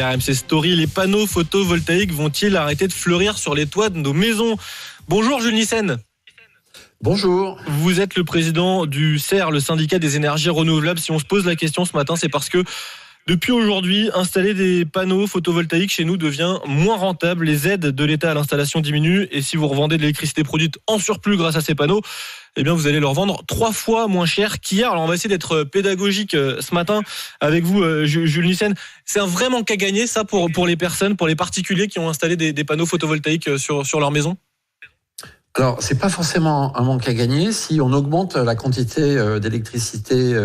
RMC Story, les panneaux photovoltaïques vont-ils arrêter de fleurir sur les toits de nos maisons ? Bonjour Jules Nyssen. Bonjour. Vous êtes le président du CER, le syndicat des énergies renouvelables. Si on se pose la question ce matin, c'est parce que depuis aujourd'hui, installer des panneaux photovoltaïques chez nous devient moins rentable. Les aides de l'État à l'installation diminuent et si vous revendez de l'électricité produite en surplus grâce à ces panneaux, eh bien vous allez leur vendre 3 fois moins cher qu'hier. Alors on va essayer d'être pédagogique ce matin avec vous, Jules Nyssen. C'est un vrai manque à gagner ça pour les personnes, pour les particuliers qui ont installé des panneaux photovoltaïques sur leur maison ? Alors, c'est pas forcément un manque à gagner si on augmente la quantité d'électricité,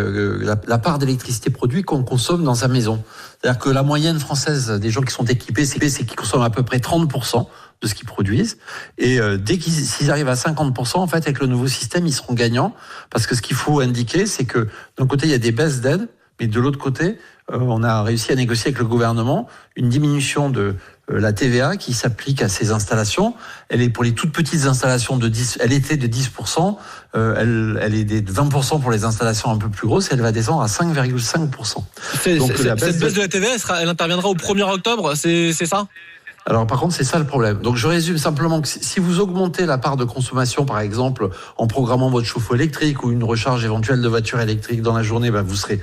la part d'électricité produite qu'on consomme dans sa maison. C'est-à-dire que la moyenne française des gens qui sont équipés, c'est qu'ils consomment à peu près 30% de ce qu'ils produisent. Et s'ils arrivent à 50%, en fait, avec le nouveau système, ils seront gagnants. Parce que ce qu'il faut indiquer, c'est que d'un côté, il y a des baisses d'aides, mais de l'autre côté, on a réussi à négocier avec le gouvernement une diminution de la TVA qui s'applique à ces installations. Elle est pour les toutes petites installations elle était de 10%, elle est de 20% pour les installations un peu plus grosses, elle va descendre à 5,5%. Cette baisse de la TVA, elle interviendra au 1er octobre, c'est ça ? Alors par contre, c'est ça le problème. Donc je résume simplement que si vous augmentez la part de consommation, par exemple, en programmant votre chauffe-eau électrique ou une recharge éventuelle de voiture électrique dans la journée, vous serez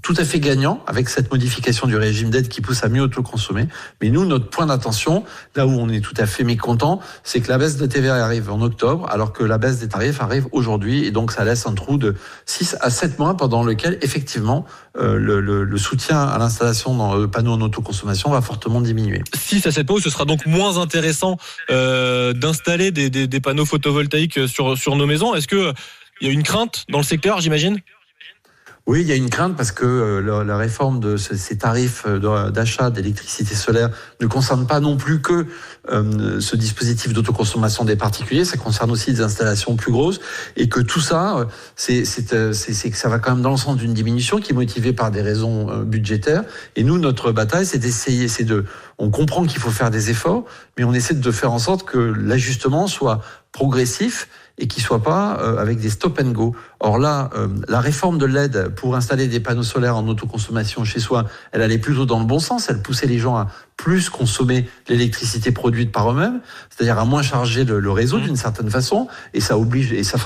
tout à fait gagnant avec cette modification du régime d'aide qui pousse à mieux autoconsommer. Mais nous, notre point d'attention, là où on est tout à fait mécontent, c'est que la baisse de TVA arrive en octobre, alors que la baisse des tarifs arrive aujourd'hui. Et donc, ça laisse un trou de 6 à 7 mois pendant lequel, effectivement, le soutien à l'installation dans le panneau en autoconsommation va fortement diminuer. 6 à 7 mois, ce sera donc moins intéressant d'installer des panneaux photovoltaïques sur nos maisons. Est-ce qu'il y a une crainte dans le secteur, j'imagine ? Oui, il y a une crainte parce que la réforme de ces tarifs d'achat d'électricité solaire ne concerne pas non plus que ce dispositif d'autoconsommation des particuliers, ça concerne aussi des installations plus grosses et que tout ça, c'est que ça va quand même dans le sens d'une diminution qui est motivée par des raisons budgétaires. Et nous, notre bataille, on comprend qu'il faut faire des efforts, mais on essaie de faire en sorte que l'ajustement soit progressif et qui soit pas avec des stop and go. Or là, la réforme de l'aide pour installer des panneaux solaires en autoconsommation chez soi, elle allait plutôt dans le bon sens. Elle poussait les gens à plus consommer l'électricité produite par eux-mêmes, c'est-à-dire à moins charger le réseau d'une certaine façon. Et ça oblige, et ça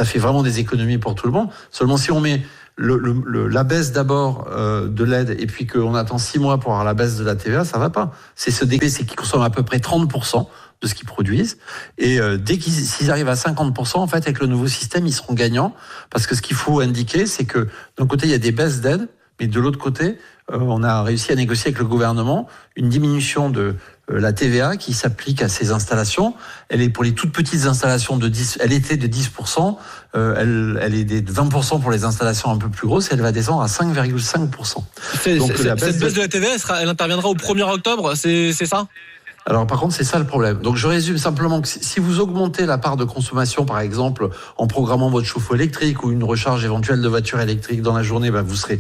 fait vraiment des économies pour tout le monde. Seulement si on met la baisse d'abord de l'aide et puis qu'on attend 6 mois pour avoir la baisse de la TVA, ça va pas. C'est qu'ils consomment à peu près 30% de ce qu'ils produisent. Et s'ils arrivent à 50%, en fait, avec le nouveau système, ils seront gagnants. Parce que ce qu'il faut indiquer, c'est que d'un côté, il y a des baisses d'aides, mais de l'autre côté, on a réussi à négocier avec le gouvernement une diminution de la TVA qui s'applique à ces installations. Elle est pour les toutes petites installations elle était de 10%, elle est de 20% pour les installations un peu plus grosses, elle va descendre à 5,5%. Cette baisse de la TVA, elle interviendra au 1er octobre, c'est ça ? Alors par contre, c'est ça le problème. Donc je résume simplement que si vous augmentez la part de consommation, par exemple, en programmant votre chauffe-eau électrique ou une recharge éventuelle de voiture électrique dans la journée, vous serez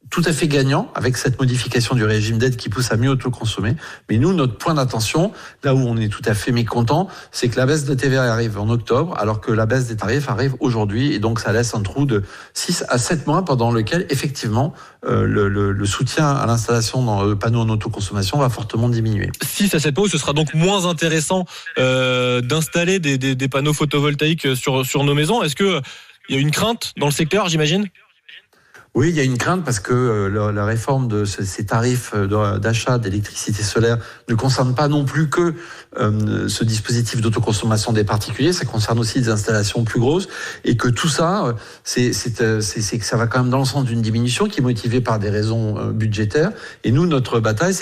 tout à fait gagnant avec cette modification du régime d'aide qui pousse à mieux autoconsommer. Mais nous, notre point d'attention, là où on est tout à fait mécontent, c'est que la baisse de TVA arrive en octobre, alors que la baisse des tarifs arrive aujourd'hui. Et donc, ça laisse un trou de 6 à 7 mois pendant lequel, effectivement, le soutien à l'installation dans le panneau en autoconsommation va fortement diminuer. 6 à 7 mois, ce sera donc moins intéressant d'installer des panneaux photovoltaïques sur nos maisons. Est-ce qu'il y a une crainte dans le secteur, j'imagine ? Oui, il y a une crainte parce que la réforme de ces tarifs d'achat d'électricité solaire ne concerne pas non plus que ce dispositif d'autoconsommation des particuliers, ça concerne aussi des installations plus grosses et que tout ça, c'est que ça va quand même dans le sens d'une diminution qui est motivée par des raisons budgétaires. Et nous, notre bataille,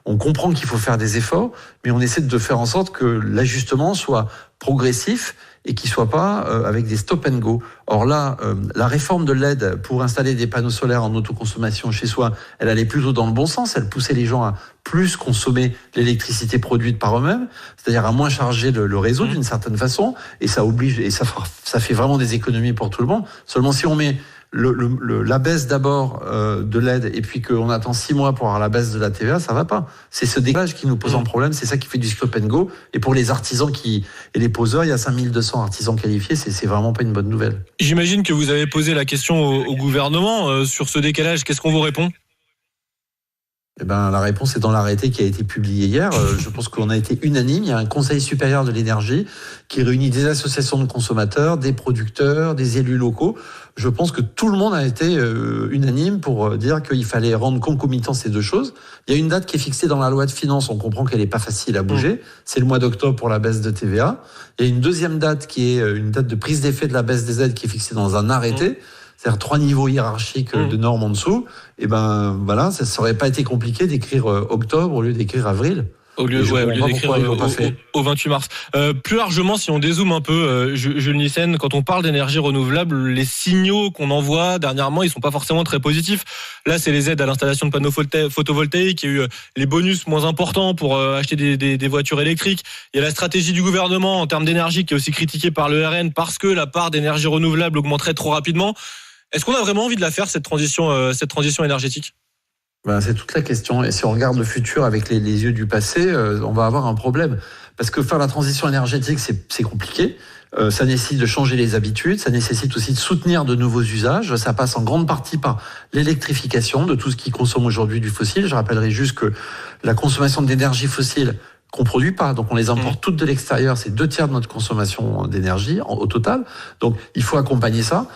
on comprend qu'il faut faire des efforts, mais on essaie de faire en sorte que l'ajustement soit progressif et qui soit pas avec des stop and go. Or là, la réforme de l'aide pour installer des panneaux solaires en autoconsommation chez soi, elle allait plutôt dans le bon sens. Elle poussait les gens à plus consommer l'électricité produite par eux-mêmes, c'est-à-dire à moins charger le réseau d'une certaine façon. Et ça oblige, et ça fait vraiment des économies pour tout le monde. Seulement si on met la baisse d'abord de l'aide et puis qu'on attend 6 mois pour avoir la baisse de la TVA, ça va pas. C'est ce décalage qui nous pose un problème, c'est ça qui fait du stop and go. Et pour les artisans et les poseurs, il y a 5200 artisans qualifiés, c'est vraiment pas une bonne nouvelle. J'imagine que vous avez posé la question au gouvernement sur ce décalage. Qu'est-ce qu'on vous répond ? Eh ben, la réponse est dans l'arrêté qui a été publié hier. Je pense qu'on a été unanime. Il y a un Conseil supérieur de l'énergie qui réunit des associations de consommateurs, des producteurs, des élus locaux. Je pense que tout le monde a été unanime pour dire qu'il fallait rendre concomitant ces deux choses. Il y a une date qui est fixée dans la loi de finances. On comprend qu'elle n'est pas facile à bouger. C'est le mois d'octobre pour la baisse de TVA. Il y a une deuxième date qui est une date de prise d'effet de la baisse des aides qui est fixée dans un arrêté. C'est-à-dire 3 niveaux hiérarchiques de normes en dessous. Et ben voilà, ça n'aurait pas été compliqué d'écrire octobre au lieu d'écrire avril. Au lieu d'écrire au 28 mars. Plus largement, si on dézoome un peu, Jules Nyssen, quand on parle d'énergie renouvelable, les signaux qu'on envoie dernièrement, ils sont pas forcément très positifs. Là, c'est les aides à l'installation de panneaux photovoltaïques. Il y a eu les bonus moins importants pour acheter des voitures électriques. Il y a la stratégie du gouvernement en termes d'énergie qui est aussi critiquée par le RN parce que la part d'énergie renouvelable augmenterait trop rapidement. Est-ce qu'on a vraiment envie de la faire, cette transition énergétique ? Ben, c'est toute la question. Et si on regarde le futur avec les yeux du passé, on va avoir un problème. Parce que faire la transition énergétique, c'est compliqué. Ça nécessite de changer les habitudes. Ça nécessite aussi de soutenir de nouveaux usages. Ça passe en grande partie par l'électrification de tout ce qui consomme aujourd'hui du fossile. Je rappellerai juste que la consommation d'énergie fossile qu'on produit pas, donc on les importe toutes de l'extérieur, c'est 2/3 de notre consommation d'énergie au total, donc il faut accompagner ça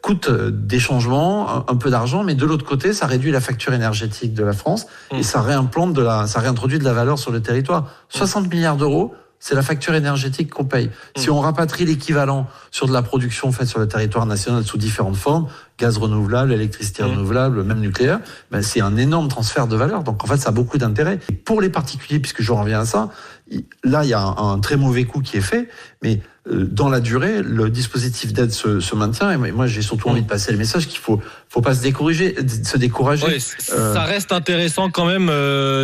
coûte des changements, un peu d'argent, mais de l'autre côté, ça réduit la facture énergétique de la France et ça réintroduit de la valeur sur le territoire. 60 milliards d'euros, c'est la facture énergétique qu'on paye. Si on rapatrie l'équivalent sur de la production faite sur le territoire national sous différentes formes, gaz renouvelable, électricité renouvelable, même nucléaire, ben c'est un énorme transfert de valeur. Donc en fait, ça a beaucoup d'intérêt. Et pour les particuliers, puisque je reviens à ça, là, il y a un très mauvais coup qui est fait, mais dans la durée, le dispositif d'aide se maintient. Et moi, j'ai surtout envie de passer le message qu'il faut pas se décourager. Ouais, ça reste intéressant quand même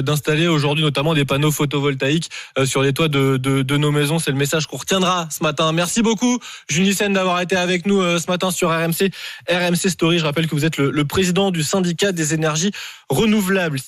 d'installer aujourd'hui notamment des panneaux photovoltaïques sur les toits de nos maisons. C'est le message qu'on retiendra ce matin. Merci beaucoup, Jules Nyssen, d'avoir été avec nous ce matin sur RMC Story. Je rappelle que vous êtes le président du syndicat des énergies renouvelables.